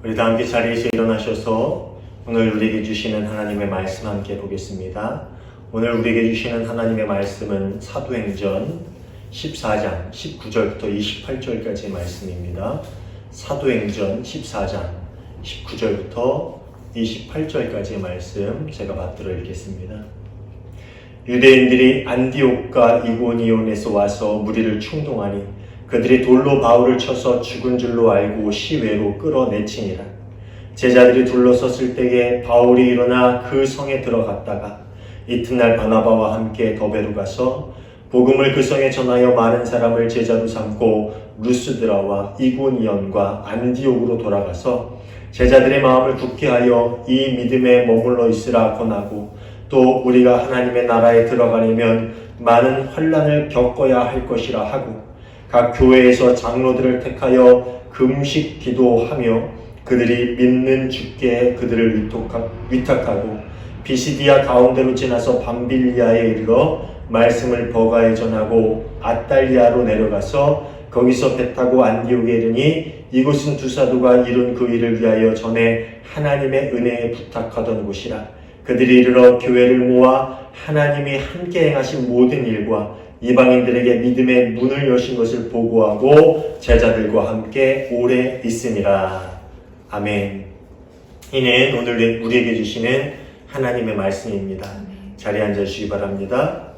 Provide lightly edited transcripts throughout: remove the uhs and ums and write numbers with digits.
우리 다 함께 자리에서 일어나셔서 오늘 우리에게 주시는 하나님의 말씀 함께 보겠습니다. 오늘 우리에게 주시는 하나님의 말씀은 사도행전 14장 19절부터 28절까지의 말씀입니다. 사도행전 14장 19절부터 28절까지의 말씀 제가 받들어 읽겠습니다. 유대인들이 안디옥과 이고니온에서 와서 무리를 충동하니 그들이 돌로 바울을 쳐서 죽은 줄로 알고 시외로 끌어내치니라. 제자들이 둘러섰을 때에 바울이 일어나 그 성에 들어갔다가 이튿날 바나바와 함께 더베로 가서 복음을 그 성에 전하여 많은 사람을 제자로 삼고 루스드라와 이고니온과 안디옥으로 돌아가서 제자들의 마음을 굳게 하여 이 믿음에 머물러 있으라 권하고 또 우리가 하나님의 나라에 들어가려면 많은 환난을 겪어야 할 것이라 하고 각 교회에서 장로들을 택하여 금식 기도하며 그들이 믿는 주께 그들을 위탁하고 비시디아 가운데로 지나서 밤빌리아에 이르러 말씀을 버가에 전하고 아달리아로 내려가서 거기서 배 타고 안디옥에 이르니 이곳은 두 사도가 이룬 그 일을 위하여 전에 하나님의 은혜에 부탁하던 곳이라. 그들이 이르러 교회를 모아 하나님이 함께 행하신 모든 일과 이방인들에게 믿음의 문을 여신 것을 보고하고 제자들과 함께 오래 있으니라. 아멘. 이는 오늘 우리에게 주시는 하나님의 말씀입니다. 자리에 앉아주시기 바랍니다.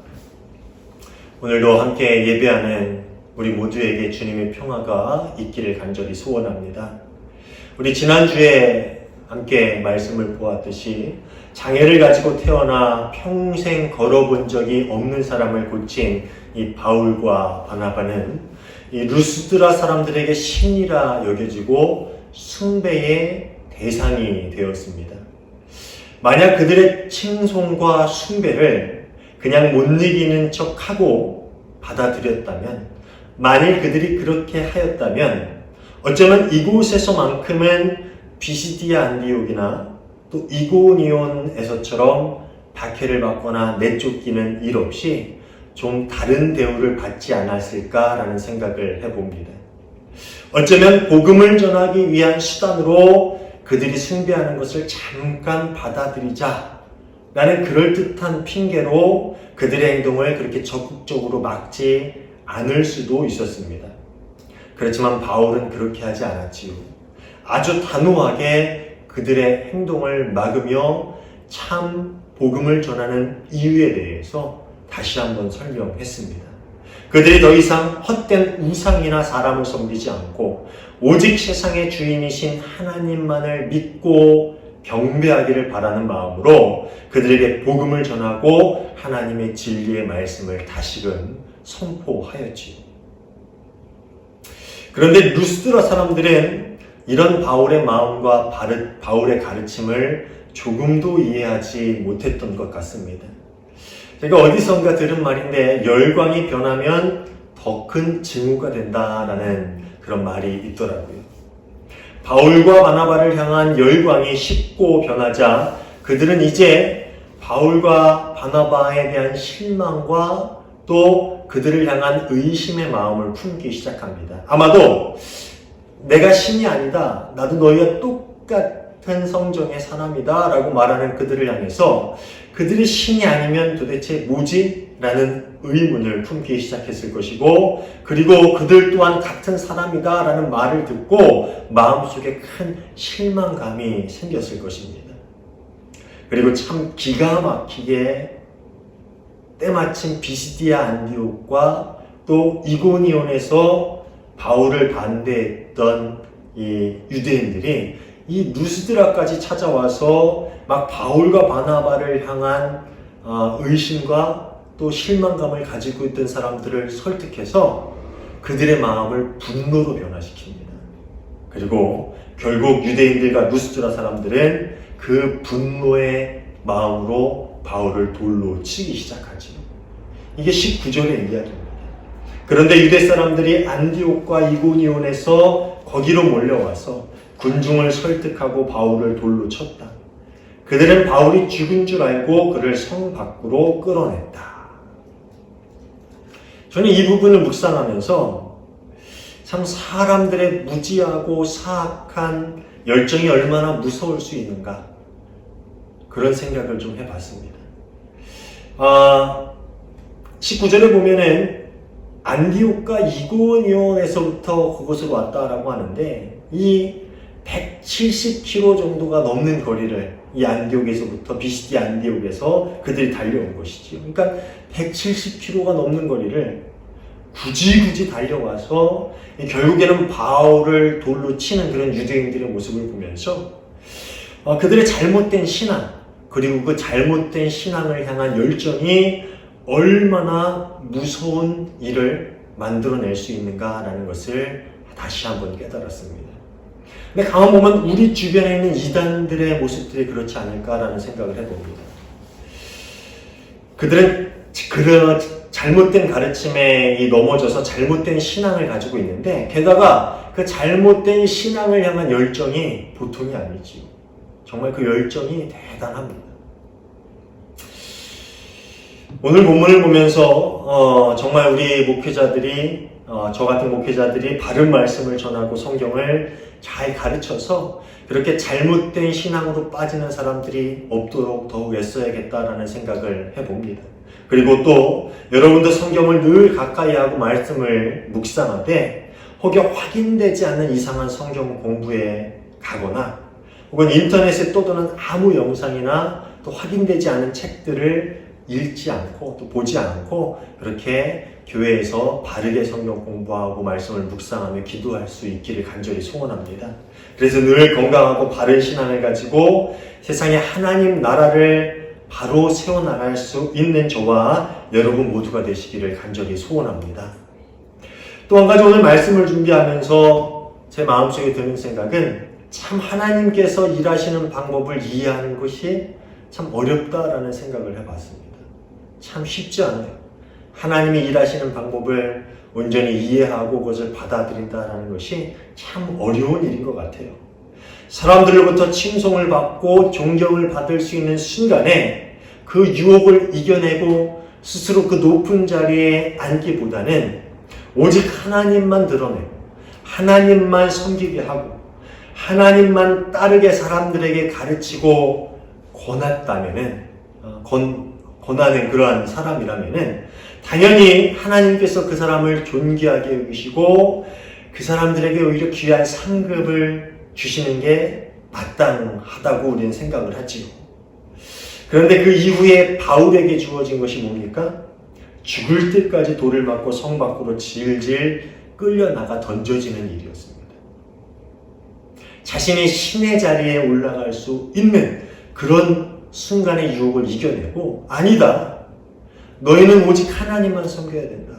오늘도 함께 예배하는 우리 모두에게 주님의 평화가 있기를 간절히 소원합니다. 우리 지난주에 함께 말씀을 보았듯이 장애를 가지고 태어나 평생 걸어본 적이 없는 사람을 고친 이 바울과 바나바는 이 루스드라 사람들에게 신이라 여겨지고 숭배의 대상이 되었습니다. 만약 그들의 칭송과 숭배를 그냥 못 이기는 척하고 받아들였다면, 만일 그들이 그렇게 하였다면 어쩌면 이곳에서만큼은 비시디아 안디옥이나 또 이고니온에서처럼 박해를 받거나 내쫓기는 일 없이 좀 다른 대우를 받지 않았을까라는 생각을 해봅니다. 어쩌면 복음을 전하기 위한 수단으로 그들이 숭배하는 것을 잠깐 받아들이자라는 그럴듯한 핑계로 그들의 행동을 그렇게 적극적으로 막지 않을 수도 있었습니다. 그렇지만 바울은 그렇게 하지 않았지요. 아주 단호하게 그들의 행동을 막으며 참 복음을 전하는 이유에 대해서 다시 한번 설명했습니다. 그들이 더 이상 헛된 우상이나 사람을 섬기지 않고 오직 세상의 주인이신 하나님만을 믿고 경배하기를 바라는 마음으로 그들에게 복음을 전하고 하나님의 진리의 말씀을 다시금 선포하였지요. 그런데 루스드라 사람들은 이런 바울의 마음과 바울의 가르침을 조금도 이해하지 못했던 것 같습니다. 제가 어디선가 들은 말인데 열광이 변하면 더 큰 증오가 된다라는 그런 말이 있더라고요. 바울과 바나바를 향한 열광이 식고 변하자 그들은 이제 바울과 바나바에 대한 실망과 또 그들을 향한 의심의 마음을 품기 시작합니다. 아마도 내가 신이 아니다, 나도 너희와 똑같은 성정의 사람이다 라고 말하는 그들을 향해서 그들이 신이 아니면 도대체 뭐지? 라는 의문을 품기 시작했을 것이고, 그리고 그들 또한 같은 사람이다 라는 말을 듣고 마음속에 큰 실망감이 생겼을 것입니다. 그리고 참 기가 막히게 때마침 비시디아 안디옥과 또 이고니온에서 바울을 반대했던 이 유대인들이 이 루스드라까지 찾아와서 막 바울과 바나바를 향한 의심과 또 실망감을 가지고 있던 사람들을 설득해서 그들의 마음을 분노로 변화시킵니다. 그리고 결국 유대인들과 루스드라 사람들은 그 분노의 마음으로 바울을 돌로 치기 시작하죠. 이게 19절의 이야기입니다. 그런데 유대 사람들이 안디옥과 이고니온에서 거기로 몰려와서 군중을 설득하고 바울을 돌로 쳤다. 그들은 바울이 죽은 줄 알고 그를 성 밖으로 끌어냈다. 저는 이 부분을 묵상하면서 참 사람들의 무지하고 사악한 열정이 얼마나 무서울 수 있는가, 그런 생각을 좀 해봤습니다. 19절에 보면은 안디옥과 이고니온에서부터 그곳으로 왔다라고 하는데, 이 170km 정도가 넘는 거리를 이 안디옥에서부터, 비시디 안디옥에서 그들이 달려온 것이지요. 그러니까 170km가 넘는 거리를 굳이 달려와서 결국에는 바울을 돌로 치는 그런 유대인들의 모습을 보면서 그들의 잘못된 신앙, 그리고 그 잘못된 신앙을 향한 열정이 얼마나 무서운 일을 만들어낼 수 있는가라는 것을 다시 한번 깨달았습니다. 근데 가만 보면 우리 주변에 있는 이단들의 모습들이 그렇지 않을까라는 생각을 해봅니다. 그들은 그런 잘못된 가르침에 넘어져서 잘못된 신앙을 가지고 있는데, 게다가 그 잘못된 신앙을 향한 열정이 보통이 아니지요. 정말 그 열정이 대단합니다. 오늘 본문을 보면서 정말 우리 목회자들이, 저 같은 목회자들이 바른 말씀을 전하고 성경을 잘 가르쳐서 그렇게 잘못된 신앙으로 빠지는 사람들이 없도록 더욱 애써야겠다라는 생각을 해봅니다. 그리고 또 여러분도 성경을 늘 가까이 하고 말씀을 묵상하되 혹여 확인되지 않는 이상한 성경 공부에 가거나 혹은 인터넷에 떠도는 아무 영상이나 또 확인되지 않은 책들을 읽지 않고 또 보지 않고 그렇게 교회에서 바르게 성경 공부하고 말씀을 묵상하며 기도할 수 있기를 간절히 소원합니다. 그래서 늘 건강하고 바른 신앙을 가지고 세상에 하나님 나라를 바로 세워나갈 수 있는 저와 여러분 모두가 되시기를 간절히 소원합니다. 또 한 가지 오늘 말씀을 준비하면서 제 마음속에 드는 생각은 참 하나님께서 일하시는 방법을 이해하는 것이 참 어렵다라는 생각을 해봤습니다. 참 쉽지 않아요. 하나님이 일하시는 방법을 온전히 이해하고 그것을 받아들인다는 것이 참 어려운 일인 것 같아요. 사람들로부터 칭송을 받고 존경을 받을 수 있는 순간에 그 유혹을 이겨내고 스스로 그 높은 자리에 앉기보다는 오직 하나님만 드러내고 하나님만 섬기게 하고 하나님만 따르게 사람들에게 가르치고 권하는 그러한 사람이라면은 당연히 하나님께서 그 사람을 존귀하게 여기시고 그 사람들에게 오히려 귀한 상급을 주시는 게 마땅하다고 우리는 생각을 하지요. 그런데 그 이후에 바울에게 주어진 것이 뭡니까? 죽을 때까지 돌을 맞고 성 밖으로 질질 끌려나가 던져지는 일이었습니다. 자신이 신의 자리에 올라갈 수 있는 그런 순간의 유혹을 이겨내고, 아니다, 너희는 오직 하나님만 섬겨야 된다,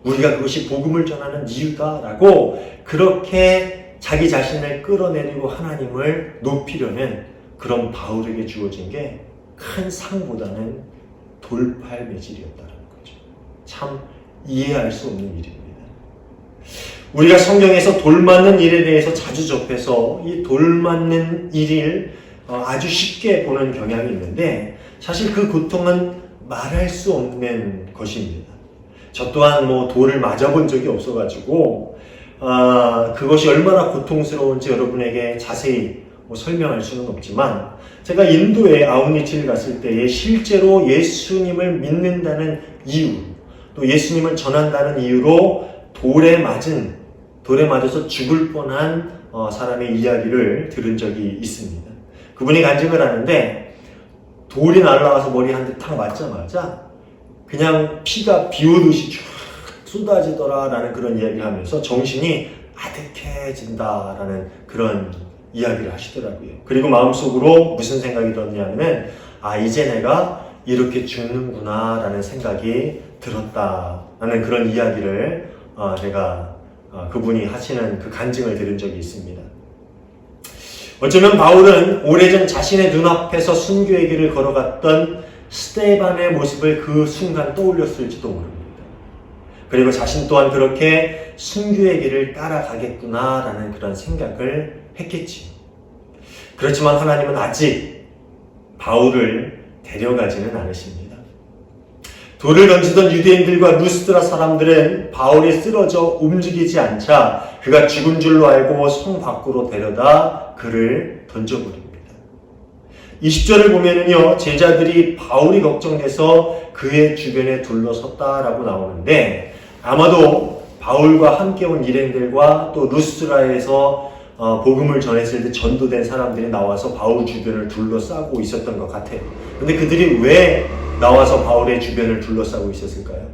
우리가 그것이 복음을 전하는 이유다라고 그렇게 자기 자신을 끌어내리고 하나님을 높이려는 그런 바울에게 주어진 게 큰 상보다는 돌팔매질이었다는 거죠. 참 이해할 수 없는 일입니다. 우리가 성경에서 돌 맞는 일에 대해서 자주 접해서 이 돌 맞는 일을 아주 쉽게 보는 경향이 있는데, 사실 그 고통은 말할 수 없는 것입니다. 저 또한 돌을 맞아본 적이 없어가지고 그것이 얼마나 고통스러운지 여러분에게 자세히 설명할 수는 없지만, 제가 인도에 아웃리치를 갔을 때에 실제로 예수님을 믿는다는 이유, 또 예수님을 전한다는 이유로 돌에 맞아서 죽을 뻔한 사람의 이야기를 들은 적이 있습니다. 그분이 간증을 하는데, 돌이 날아와서 머리 한 대 탁 맞자마자 그냥 피가 비 오듯이 쭉 쏟아지더라라는 그런 이야기를 하면서 정신이 아득해진다라는 그런 이야기를 하시더라고요. 그리고 마음속으로 무슨 생각이 들었냐면, 이제 내가 이렇게 죽는구나 라는 생각이 들었다라는 그런 이야기를 제가 그분이 하시는 그 간증을 들은 적이 있습니다. 어쩌면 바울은 오래전 자신의 눈앞에서 순교의 길을 걸어갔던 스데반의 모습을 그 순간 떠올렸을지도 모릅니다. 그리고 자신 또한 그렇게 순교의 길을 따라가겠구나라는 그런 생각을 했겠지. 그렇지만 하나님은 아직 바울을 데려가지는 않으십니다. 돌을 던지던 유대인들과 루스드라 사람들은 바울이 쓰러져 움직이지 않자 그가 죽은 줄로 알고 성 밖으로 데려다 그를 던져버립니다. 20절을 보면은요, 제자들이 바울이 걱정돼서 그의 주변에 둘러섰다라고 나오는데, 아마도 바울과 함께 온 일행들과 또 루스드라에서 복음을 전했을 때 전도된 사람들이 나와서 바울 주변을 둘러싸고 있었던 것 같아요. 근데 그들이 왜 나와서 바울의 주변을 둘러싸고 있었을까요?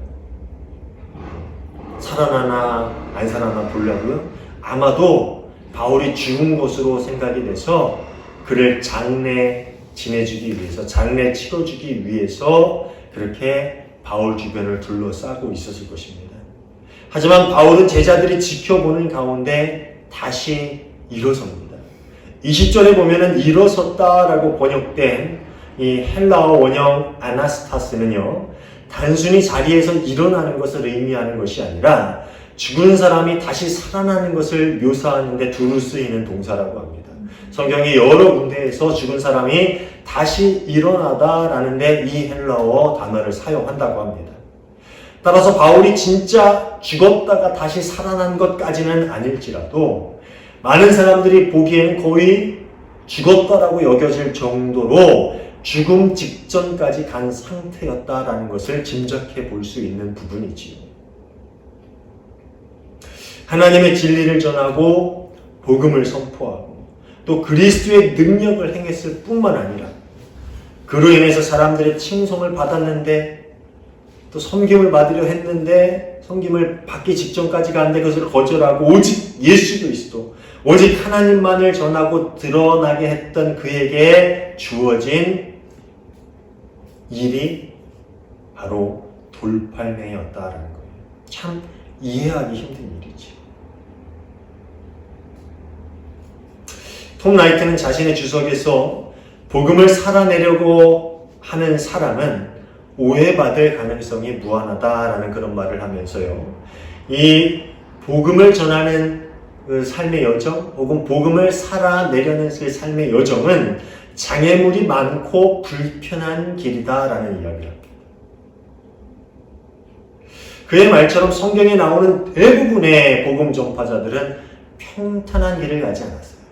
살아나나 안 살아나 보려고요? 아마도 바울이 죽은 것으로 생각이 돼서 그를 장례 지내주기 위해서, 장례 치러주기 위해서 그렇게 바울 주변을 둘러싸고 있었을 것입니다. 하지만 바울은 제자들이 지켜보는 가운데 다시 일어섭니다. 20절에 보면은 일어섰다라고 번역된 이 헬라어 원형 아나스타스는요, 단순히 자리에서 일어나는 것을 의미하는 것이 아니라 죽은 사람이 다시 살아나는 것을 묘사하는 데 두루 쓰이는 동사라고 합니다. 성경의 여러 군데에서 죽은 사람이 다시 일어나다라는 데 이 헬라어 단어를 사용한다고 합니다. 따라서 바울이 진짜 죽었다가 다시 살아난 것까지는 아닐지라도 많은 사람들이 보기에는 거의 죽었다라고 여겨질 정도로 죽음 직전까지 간 상태였다라는 것을 짐작해 볼 수 있는 부분이지요. 하나님의 진리를 전하고 복음을 선포하고 또 그리스도의 능력을 행했을 뿐만 아니라 그로 인해서 사람들의 칭송을 받았는데 또 섬김을 받으려 했는데 섬김을 받기 직전까지 갔는데 그것을 거절하고 오직 예수 그리스도, 오직 하나님만을 전하고 드러나게 했던 그에게 주어진 일이 바로 돌팔매였다라는 거예요. 참 이해하기 힘든 일이죠. 톰 라이트는 자신의 주석에서 복음을 살아내려고 하는 사람은 오해받을 가능성이 무한하다라는 그런 말을 하면서요, 이 복음을 전하는 그 삶의 여정 혹은 복음을 살아내려는 그 삶의 여정은 장애물이 많고 불편한 길이다라는 이야기를 합니다. 그의 말처럼 성경에 나오는 대부분의 복음 전파자들은 평탄한 길을 가지 않았어요.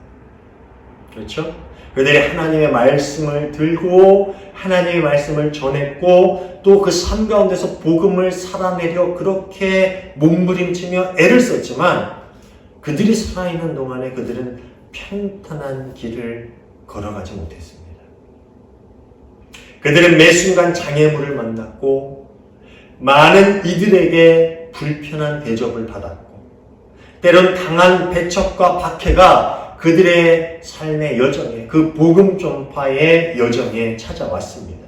그렇죠? 그들이 하나님의 말씀을 들고 하나님의 말씀을 전했고 또 그 삶 가운데서 복음을 살아내려 그렇게 몸부림치며 애를 썼지만 그들이 살아있는 동안에 그들은 평탄한 길을 걸어가지 못했습니다. 그들은 매 순간 장애물을 만났고 많은 이들에게 불편한 대접을 받았고 때론 강한 배척과 박해가 그들의 삶의 여정에, 그 복음 전파의 여정에 찾아왔습니다.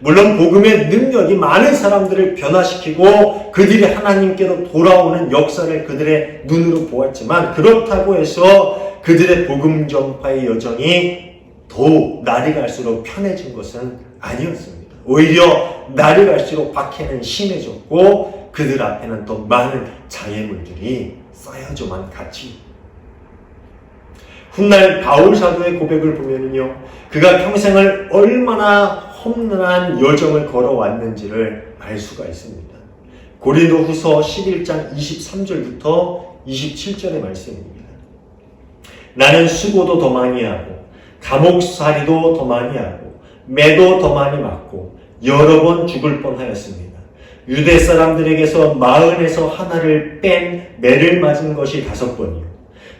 물론 복음의 능력이 많은 사람들을 변화시키고 그들이 하나님께로 돌아오는 역사를 그들의 눈으로 보았지만 그렇다고 해서 그들의 복음 전파의 여정이 더욱 날이 갈수록 편해진 것은 아니었습니다. 오히려 날이 갈수록 박해는 심해졌고 그들 앞에는 더 많은 장애물들이 쌓여져만 갔지. 훗날 바울 사도의 고백을 보면요, 그가 평생을 얼마나 험난한 여정을 걸어왔는지를 알 수가 있습니다. 고린도후서 11장 23절부터 27절의 말씀입니다. 나는 수고도 더 많이 하고 감옥살이도 더 많이 하고 매도 더 많이 맞고 여러 번 죽을 뻔하였습니다. 유대 사람들에게서 마흔에서 하나를 뺀 매를 맞은 것이 5번이요,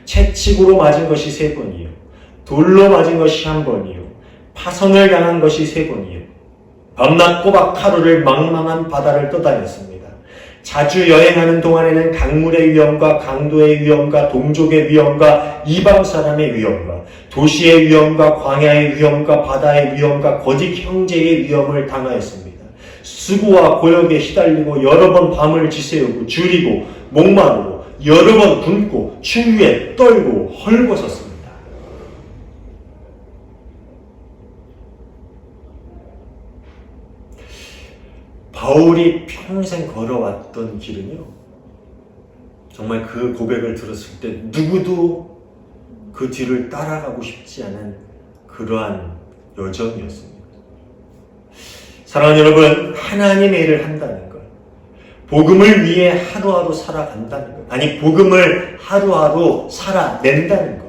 채찍으로 맞은 것이 3번이요, 돌로 맞은 것이 1번이요, 파선을 당한 것이 3번이요, 밤낮 꼬박 하루를 망망한 바다를 떠다녔습니다. 자주 여행하는 동안에는 강물의 위험과 강도의 위험과 동족의 위험과 이방 사람의 위험과 도시의 위험과 광야의 위험과 바다의 위험과 거짓 형제의 위험을 당하였습니다. 수고와 고역에 시달리고 여러 번 밤을 지새우고 줄이고 목마르고 여러 번 굶고 추위에 떨고 헐벗었습니다. 바울이 평생 걸어왔던 길은요, 정말 그 고백을 들었을 때 누구도 그 뒤를 따라가고 싶지 않은 그러한 여정이었습니다. 사랑하는 여러분, 하나님의 일을 한다는 것, 복음을 위해 하루하루 살아간다는 것, 아니 복음을 하루하루 살아낸다는 것,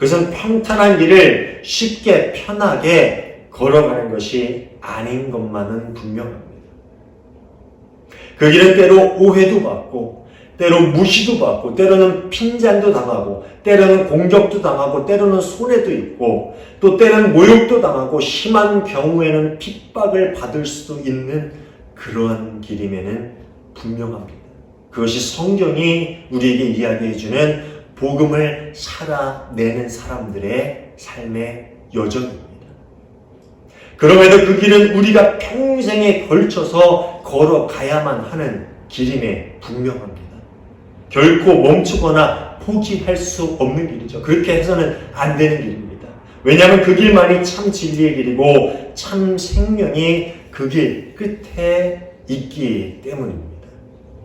그것은 평탄한 길을 쉽게 편하게 걸어가는 것이 아닌 것만은 분명합니다. 그 길은 때로 오해도 받고, 때로 무시도 받고, 때로는 핀잔도 당하고, 때로는 공격도 당하고, 때로는 손해도 있고, 또 때로는 모욕도 당하고, 심한 경우에는 핍박을 받을 수도 있는 그러한 길임에는 분명합니다. 그것이 성경이 우리에게 이야기해주는 복음을 살아내는 사람들의 삶의 여정입니다. 그럼에도 그 길은 우리가 평생에 걸쳐서 걸어가야만 하는 길임에 분명합니다. 결코 멈추거나 포기할 수 없는 길이죠. 그렇게 해서는 안 되는 길입니다. 왜냐하면 그 길만이 참 진리의 길이고 참 생명이 그 길 끝에 있기 때문입니다.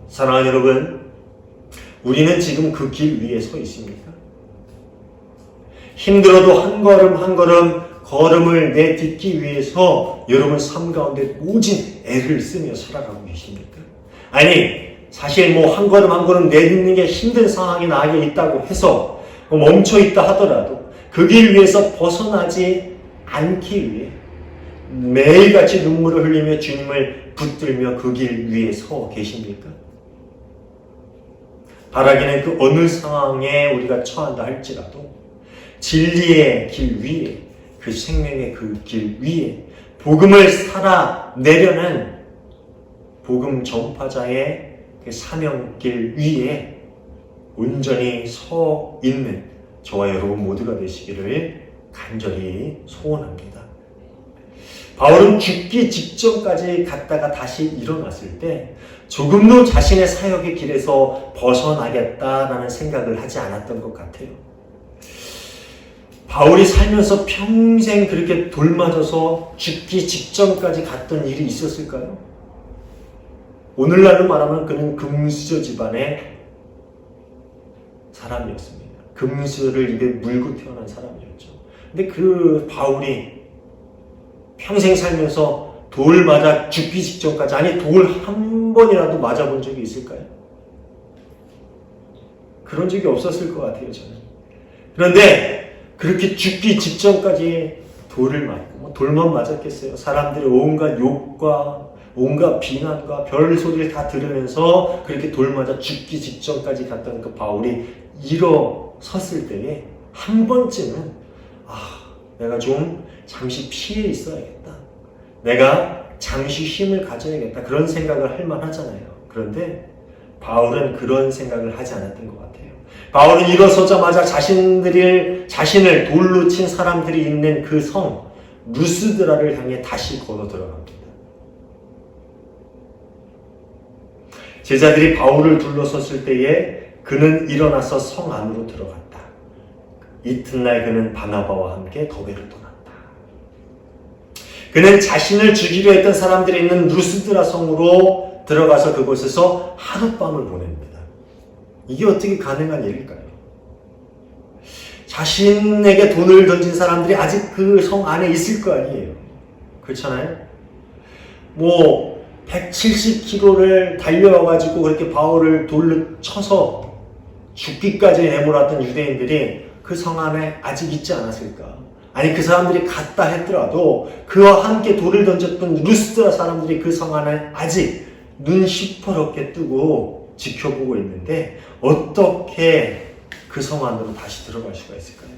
사랑하는 여러분, 우리는 지금 그 길 위에 서 있습니까? 힘들어도 한 걸음 한 걸음 걸음을 내딛기 위해서 여러분 삶 가운데 모진 애를 쓰며 살아가고 계십니까? 아니, 사실 한 걸음 한 걸음 내딛는 게 힘든 상황이 나에게 있다고 해서 멈춰 있다 하더라도 그 길 위에서 벗어나지 않기 위해 매일같이 눈물을 흘리며 주님을 붙들며 그 길 위에 서 계십니까? 바라기는 그 어느 상황에 우리가 처한다 할지라도 진리의 길 위에, 그 생명의 그 길 위에 복음을 살아내려는 복음 전파자의 그 사명길 위에 온전히 서 있는 저와 여러분 모두가 되시기를 간절히 소원합니다. 바울은 죽기 직전까지 갔다가 다시 일어났을 때 조금도 자신의 사역의 길에서 벗어나겠다라는 생각을 하지 않았던 것 같아요. 바울이 살면서 평생 그렇게 돌맞아서 죽기 직전까지 갔던 일이 있었을까요? 오늘날로 말하면 그는 금수저 집안의 사람이었습니다. 금수저를 입에 물고 태어난 사람이었죠. 근데 그 바울이 평생 살면서 돌 맞아 죽기 직전까지, 아니 돌 한 번이라도 맞아본 적이 있을까요? 그런 적이 없었을 것 같아요, 저는. 그런데 그렇게 죽기 직전까지 돌을 맞고, 돌만 맞았겠어요. 사람들의 온갖 욕과 온갖 비난과 별 소리를 다 들으면서 그렇게 돌 맞아 죽기 직전까지 갔던 그 바울이 일어섰을 때에 한 번쯤은 내가 좀 잠시 피해 있어야겠다. 내가 잠시 힘을 가져야겠다. 그런 생각을 할 만하잖아요. 그런데 바울은 그런 생각을 하지 않았던 것 같아요. 바울은 일어서자마자 자신을 돌로 친 사람들이 있는 그 성 루스드라를 향해 다시 걸어 들어갑니다. 제자들이 바울을 둘러섰을 때에 그는 일어나서 성 안으로 들어갔다. 이튿날 그는 바나바와 함께 더베를 떠났다. 그는 자신을 죽이려 했던 사람들이 있는 루스드라 성으로 들어가서 그곳에서 하룻밤을 보냅니다. 이게 어떻게 가능한 일일까요? 자신에게 돈을 던진 사람들이 아직 그 성 안에 있을 거 아니에요. 그렇잖아요? 170km를 달려와가지고 그렇게 바울을 돌로 쳐서 죽기까지 내몰았던 유대인들이 그 성 안에 아직 있지 않았을까? 아니, 그 사람들이 갔다 했더라도 그와 함께 돌을 던졌던 루스드라 사람들이 그 성 안에 아직 눈 시퍼렇게 뜨고 지켜보고 있는데 어떻게 그 성 안으로 다시 들어갈 수가 있을까요?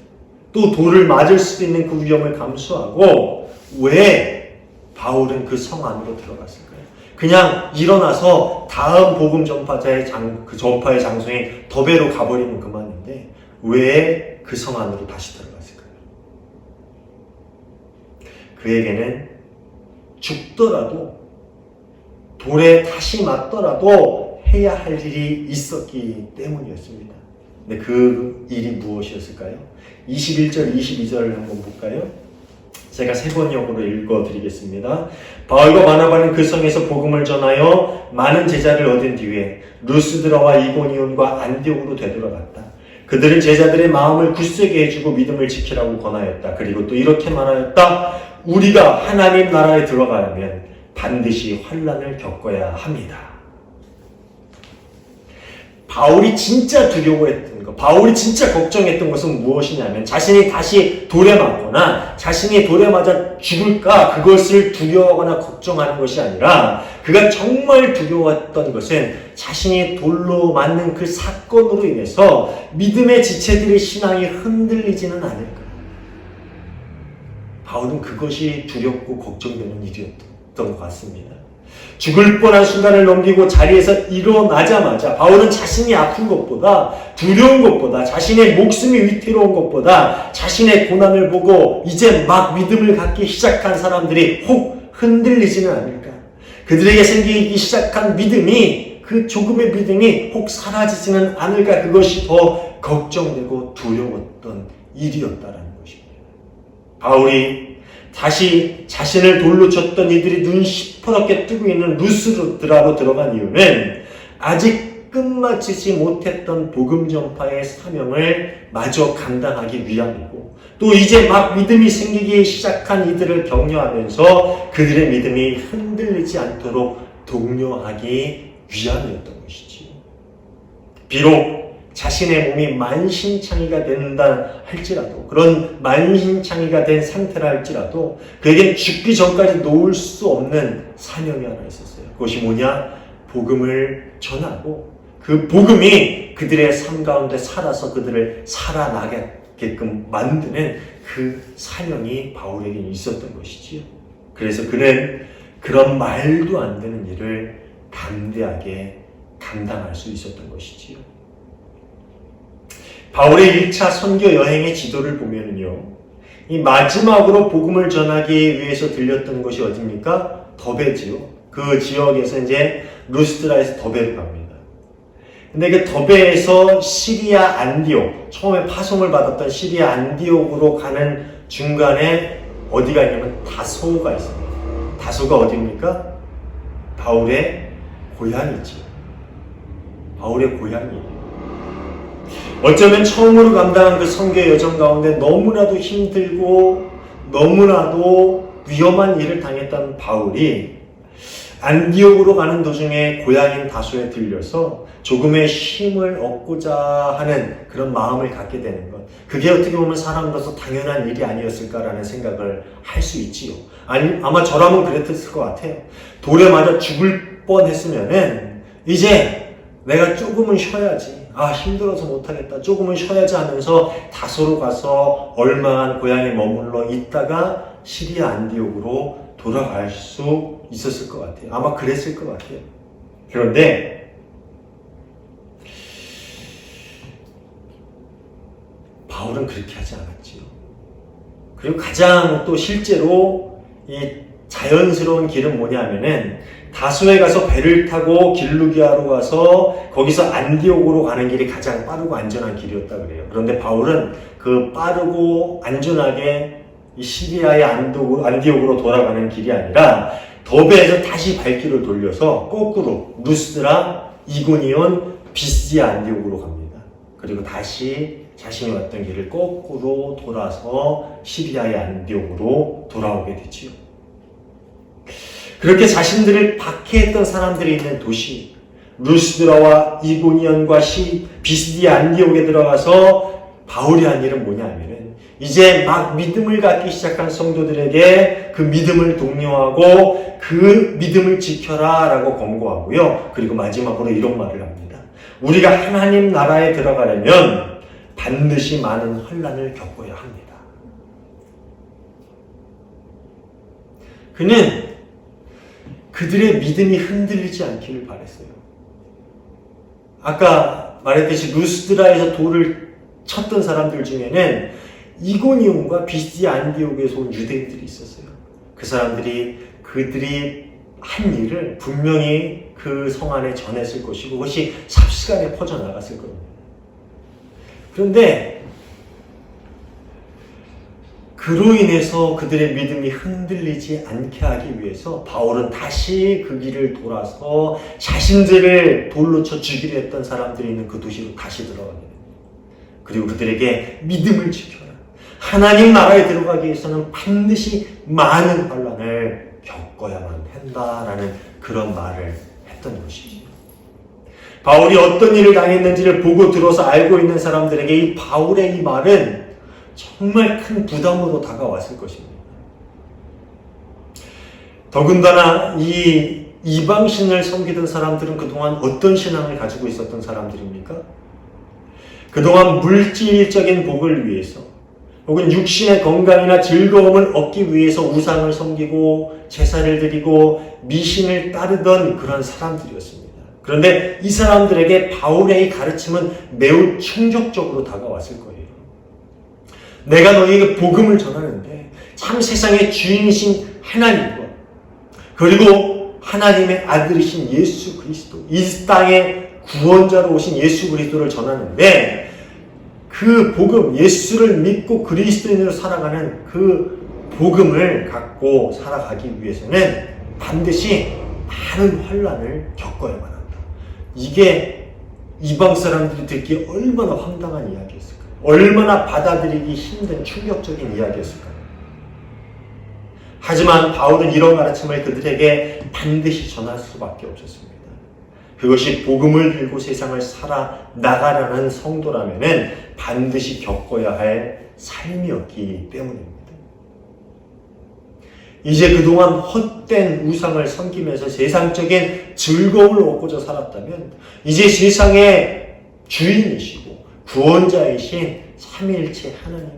또 돌을 맞을 수도 있는 그 위험을 감수하고 왜 바울은 그 성 안으로 들어갔을까요? 그냥 일어나서 다음 복음 전파자의 전파의 장소인 더베로 가버리면 그만인데 왜 그 성 안으로 다시 들어갔을까요? 그에게는 죽더라도 돌에 다시 맞더라도 해야 할 일이 있었기 때문이었습니다. 근데 그 일이 무엇이었을까요? 21절, 22절을 한번 볼까요? 제가 세 번역으로 읽어드리겠습니다. 바울과 바나바는 그 성에서 복음을 전하여 많은 제자를 얻은 뒤에 루스드라와 이고니온과 안디옥으로 되돌아갔다. 그들은 제자들의 마음을 굳세게 해주고 믿음을 지키라고 권하였다. 그리고 또 이렇게 말하였다. 우리가 하나님 나라에 들어가려면 반드시 환난을 겪어야 합니다. 바울이 진짜 두려워했던 것, 바울이 진짜 걱정했던 것은 무엇이냐면 자신이 다시 돌에 맞거나 자신이 돌에 맞아 죽을까 그것을 두려워하거나 걱정하는 것이 아니라 그가 정말 두려워했던 것은 자신이 돌로 맞는 그 사건으로 인해서 믿음의 지체들의 신앙이 흔들리지는 않을까. 바울은 그것이 두렵고 걱정되는 일이었던 것 같습니다. 죽을 뻔한 순간을 넘기고 자리에서 일어나자마자 바울은 자신이 아픈 것보다 두려운 것보다 자신의 목숨이 위태로운 것보다 자신의 고난을 보고 이제 막 믿음을 갖기 시작한 사람들이 혹 흔들리지는 않을까. 그들에게 생기기 시작한 믿음이 그 조금의 믿음이 혹 사라지지는 않을까. 그것이 더 걱정되고 두려웠던 일이었다라는 것입니다. 바울이 다시 자신을 돌로 쳤던 이들이 눈 시퍼렇게 뜨고 있는 루스드라로 들어간 이유는 아직 끝마치지 못했던 복음 전파의 사명을 마저 감당하기 위함이고 또 이제 막 믿음이 생기기 시작한 이들을 격려하면서 그들의 믿음이 흔들리지 않도록 독려하기 위함이었던 것이지요. 비록 자신의 몸이 만신창이가 된다 할지라도 그런 만신창이가 된 상태라 할지라도 그에겐 죽기 전까지 놓을 수 없는 사명이 하나 있었어요. 그것이 뭐냐? 복음을 전하고 그 복음이 그들의 삶 가운데 살아서 그들을 살아나게끔 만드는 그 사명이 바울에게 있었던 것이지요. 그래서 그는 그런 말도 안 되는 일을 담대하게 감당할 수 있었던 것이지요. 바울의 1차 선교 여행의 지도를 보면은요, 이 마지막으로 복음을 전하기 위해서 들렸던 곳이 어디입니까? 더베지요. 그 지역에서 이제 루스드라에서 더베로 갑니다. 근데 그 더베에서 시리아 안디옥, 처음에 파송을 받았던 시리아 안디옥으로 가는 중간에 어디가 있냐면 다소가 있습니다. 다소가 어디입니까? 바울의 고향이죠. 바울의 고향이에요. 어쩌면 처음으로 감당한 그 선교의 여정 가운데 너무나도 힘들고 너무나도 위험한 일을 당했던 바울이 안디옥으로 가는 도중에 고향인 다소에 들려서 조금의 쉼을 얻고자 하는 그런 마음을 갖게 되는 것. 그게 어떻게 보면 사람으로서 당연한 일이 아니었을까라는 생각을 할 수 있지요. 아마 저라면 그랬을 것 같아요. 돌에 맞아 죽을 뻔했으면은 이제 내가 조금은 쉬어야지. 힘들어서 못하겠다. 조금은 쉬어야지 하면서 다소로 가서 얼마간 고향에 머물러 있다가 시리아 안디옥으로 돌아갈 수 있었을 것 같아요. 아마 그랬을 것 같아요. 그런데 바울은 그렇게 하지 않았지요. 그리고 가장 또 실제로 이 자연스러운 길은 뭐냐면은 다소에 가서 배를 타고 길루기아로 가서 거기서 안디옥으로 가는 길이 가장 빠르고 안전한 길이었다 그래요. 그런데 바울은 그 빠르고 안전하게 이 시리아의 안디옥으로 돌아가는 길이 아니라 더베에서 다시 발길을 돌려서 거꾸로 루스드라, 이고니온, 비스디아 안디옥으로 갑니다. 그리고 다시 자신이 왔던 길을 거꾸로 돌아서 시리아의 안디옥으로 돌아오게 되지요. 그렇게 자신들을 박해했던 사람들이 있는 도시 루스드라와 이고니온과 비스디아 안디옥에 들어가서 바울이 한 일은 뭐냐 하면은 이제 막 믿음을 갖기 시작한 성도들에게 그 믿음을 독려하고 그 믿음을 지켜라 라고 권고하고요. 그리고 마지막으로 이런 말을 합니다. 우리가 하나님 나라에 들어가려면 반드시 많은 환난을 겪어야 합니다. 그는 그들의 믿음이 흔들리지 않기를 바랬어요. 아까 말했듯이 루스드라에서 돌을 쳤던 사람들 중에는 이고니온과 비스디아 안디옥에서 온 유대인들이 있었어요. 그 사람들이 그들이 한 일을 분명히 그 성 안에 전했을 것이고 그것이 삽시간에 퍼져나갔을 겁니다. 그런데 그로 인해서 그들의 믿음이 흔들리지 않게 하기 위해서 바울은 다시 그 길을 돌아서 자신들을 돌로 쳐 죽이려 했던 사람들이 있는 그 도시로 다시 들어가게 됩니다. 그리고 그들에게 믿음을 지켜라. 하나님 나라에 들어가기 위해서는 반드시 많은 환난을 겪어야만 한다라는 그런 말을 했던 것이죠. 바울이 어떤 일을 당했는지를 보고 들어서 알고 있는 사람들에게 이 바울의 이 말은 정말 큰 부담으로 다가왔을 것입니다. 더군다나 이 이방신을 섬기던 사람들은 그동안 어떤 신앙을 가지고 있었던 사람들입니까? 그동안 물질적인 복을 위해서 혹은 육신의 건강이나 즐거움을 얻기 위해서 우상을 섬기고 제사를 드리고 미신을 따르던 그런 사람들이었습니다. 그런데 이 사람들에게 바울의 이 가르침은 매우 충격적으로 다가왔을 거예요. 내가 너희에게 복음을 전하는데 참 세상의 주인이신 하나님과 그리고 하나님의 아들이신 예수 그리스도, 이 땅의 구원자로 오신 예수 그리스도를 전하는데 그 복음, 예수를 믿고 그리스도인으로 살아가는 그 복음을 갖고 살아가기 위해서는 반드시 많은 환난을 겪어야만 한다. 이게 이방 사람들이 듣기에 얼마나 황당한 이야기였을까요? 얼마나 받아들이기 힘든 충격적인 이야기였을까요? 하지만 바울은 이런 가르침을 그들에게 반드시 전할 수밖에 없었습니다. 그것이 복음을 들고 세상을 살아나가라는 성도라면은 반드시 겪어야 할 삶이었기 때문입니다. 이제 그동안 헛된 우상을 섬기면서 세상적인 즐거움을 얻고자 살았다면 이제 세상의 주인이시고 구원자이신 삼위일체 하나님,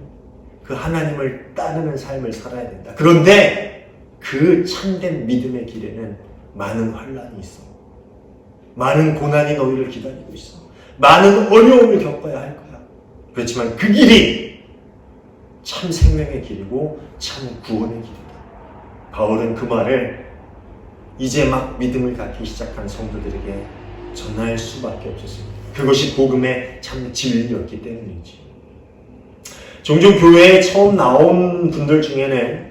그 하나님을 따르는 삶을 살아야 된다. 그런데 그 참된 믿음의 길에는 많은 환난이 있어. 많은 고난이 너희를 기다리고 있어. 많은 어려움을 겪어야 할 거야. 그렇지만 그 길이 참 생명의 길이고 참 구원의 길이다. 바울은 그 말을 이제 막 믿음을 갖기 시작한 성도들에게 전할 수밖에 없었습니다. 그것이 복음의 참 진리였기 때문이지. 종종 교회에 처음 나온 분들 중에는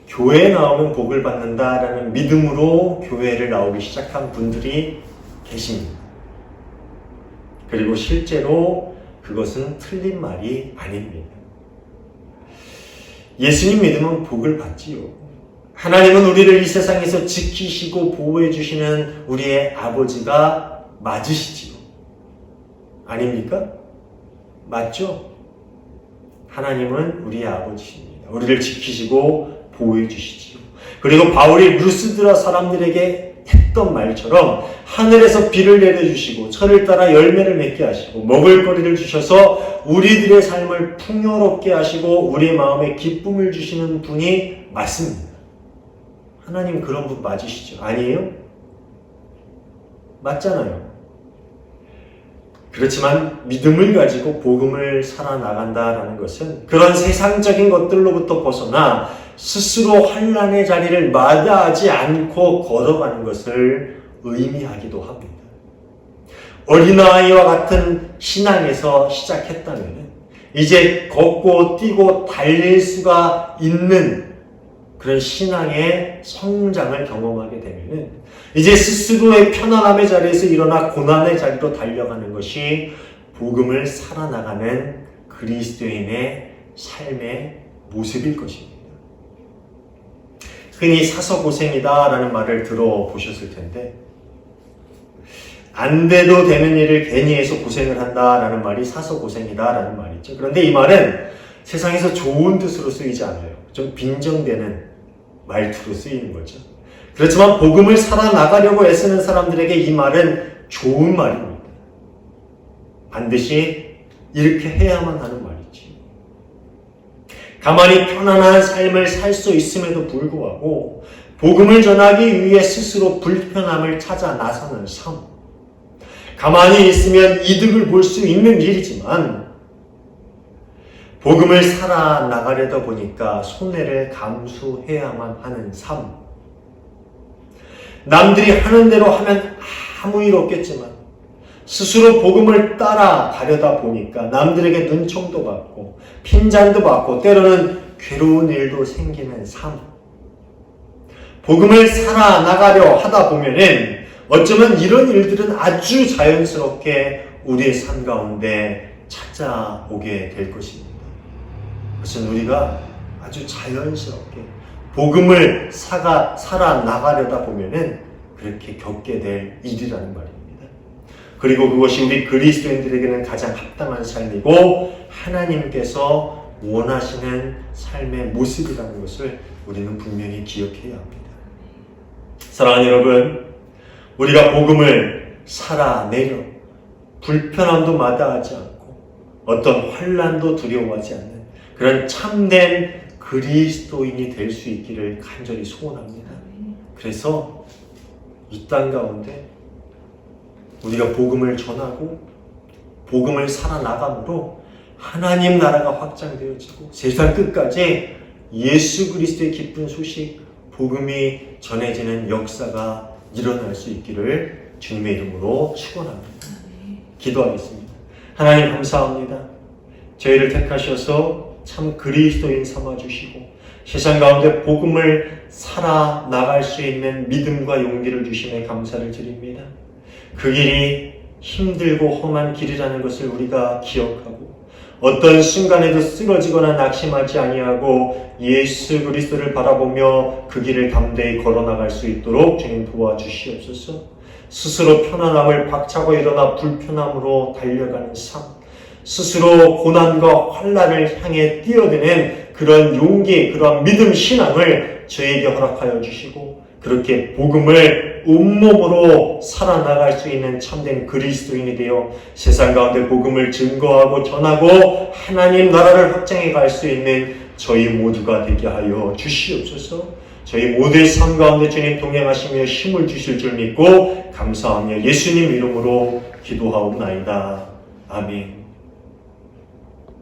교회에 나오면 복을 받는다라는 믿음으로 교회를 나오기 시작한 분들이 계십니다. 그리고 실제로 그것은 틀린 말이 아닙니다. 예수님 믿으면 복을 받지요. 하나님은 우리를 이 세상에서 지키시고 보호해 주시는 우리의 아버지가 맞으시지요. 아닙니까? 맞죠? 하나님은 우리의 아버지입니다. 우리를 지키시고 보호해 주시지요. 그리고 바울이 루스드라 사람들에게 했던 말처럼 하늘에서 비를 내려주시고 철을 따라 열매를 맺게 하시고 먹을 거리를 주셔서 우리들의 삶을 풍요롭게 하시고 우리 마음에 기쁨을 주시는 분이 맞습니다. 하나님 그런 분 맞으시죠? 아니에요? 맞잖아요. 그렇지만 믿음을 가지고 복음을 살아나간다라는 것은 그런 세상적인 것들로부터 벗어나 스스로 환난의 자리를 마다하지 않고 걸어가는 것을 의미하기도 합니다. 어린아이와 같은 신앙에서 시작했다면 이제 걷고 뛰고 달릴 수가 있는 그런 신앙의 성장을 경험하게 되면은 이제 스스로의 편안함의 자리에서 일어나 고난의 자리로 달려가는 것이 복음을 살아나가는 그리스도인의 삶의 모습일 것입니다. 흔히 사서 고생이다라는 말을 들어보셨을 텐데 안 돼도 되는 일을 괜히 해서 고생을 한다라는 말이 사서 고생이다라는 말이죠. 그런데 이 말은 세상에서 좋은 뜻으로 쓰이지 않아요. 좀 빈정되는 말투로 쓰이는 거죠. 그렇지만 복음을 살아나가려고 애쓰는 사람들에게 이 말은 좋은 말입니다. 반드시 이렇게 해야만 하는 말이지. 가만히 편안한 삶을 살 수 있음에도 불구하고 복음을 전하기 위해 스스로 불편함을 찾아 나서는 삶. 가만히 있으면 이득을 볼 수 있는 일이지만 복음을 살아나가려다 보니까 손해를 감수해야만 하는 삶. 남들이 하는 대로 하면 아무 일 없겠지만 스스로 복음을 따라가려다 보니까 남들에게 눈총도 받고 핀잔도 받고 때로는 괴로운 일도 생기는 삶. 복음을 살아나가려 하다 보면은 어쩌면 이런 일들은 아주 자연스럽게 우리의 삶 가운데 찾아오게 될 것입니다. 그것은 우리가 아주 자연스럽게 복음을 살아나가려다 보면은 그렇게 겪게 될 일이라는 말입니다. 그리고 그것이 우리 그리스도인들에게는 가장 합당한 삶이고 하나님께서 원하시는 삶의 모습이라는 것을 우리는 분명히 기억해야 합니다. 사랑하는 여러분, 우리가 복음을 살아내려 불편함도 마다하지 않고 어떤 환난도 두려워하지 않는 그런 참된 그리스도인이 될 수 있기를 간절히 소원합니다. 그래서 이 땅 가운데 우리가 복음을 전하고 복음을 살아나감으로 하나님 나라가 확장되어지고 세상 끝까지 예수 그리스도의 기쁜 소식, 복음이 전해지는 역사가 일어날 수 있기를 주님의 이름으로 축원합니다. 기도하겠습니다. 하나님 감사합니다. 저희를 택하셔서 참 그리스도인 삼아주시고 세상 가운데 복음을 살아나갈 수 있는 믿음과 용기를 주심에 감사를 드립니다. 그 길이 힘들고 험한 길이라는 것을 우리가 기억하고 어떤 순간에도 쓰러지거나 낙심하지 아니하고 예수 그리스도를 바라보며 그 길을 담대히 걸어나갈 수 있도록 주님 도와주시옵소서. 스스로 편안함을 박차고 일어나 불편함으로 달려가는 삶, 스스로 고난과 환난을 향해 뛰어드는 그런 용기, 그런 믿음 신앙을 저에게 허락하여 주시고 그렇게 복음을 온몸으로 살아나갈 수 있는 참된 그리스도인이 되어 세상 가운데 복음을 증거하고 전하고 하나님 나라를 확장해 갈 수 있는 저희 모두가 되게 하여 주시옵소서. 저희 모두의 삶 가운데 주님 동행하시며 힘을 주실 줄 믿고 감사하며 예수님 이름으로 기도하옵나이다. 아멘.